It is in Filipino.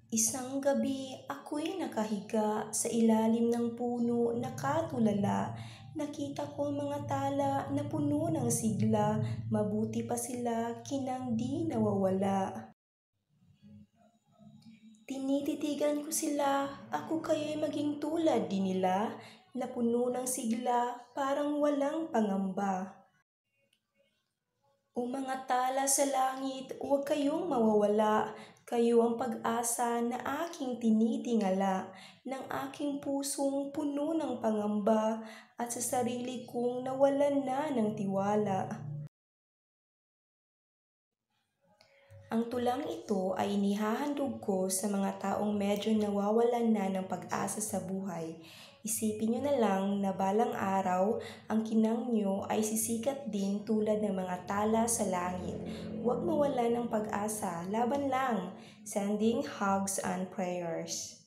Isang gabi, ako'y nakahiga sa ilalim ng puno nakatulala. Nakita ko ang mga tala na puno ng sigla, mabuti pa sila kinang di nawawala. Tinititigan ko sila, ako kaya'y maging tulad din nila, na puno ng sigla, parang walang pangamba. O mga tala sa langit, huwag kayong mawawala. Kayo ang pag-asa na aking tinitingala, ng aking pusong puno ng pangamba, at sa sarili kong nawalan na ng tiwala. Ang tulang ito ay inihahandog ko sa mga taong medyo nawawalan na ng pag-asa sa buhay. Isipin nyo na lang na balang araw, ang kinang nyo ay sisikat din tulad ng mga tala sa langit. Huwag mawalan ng pag-asa, laban lang. Sending hugs and prayers.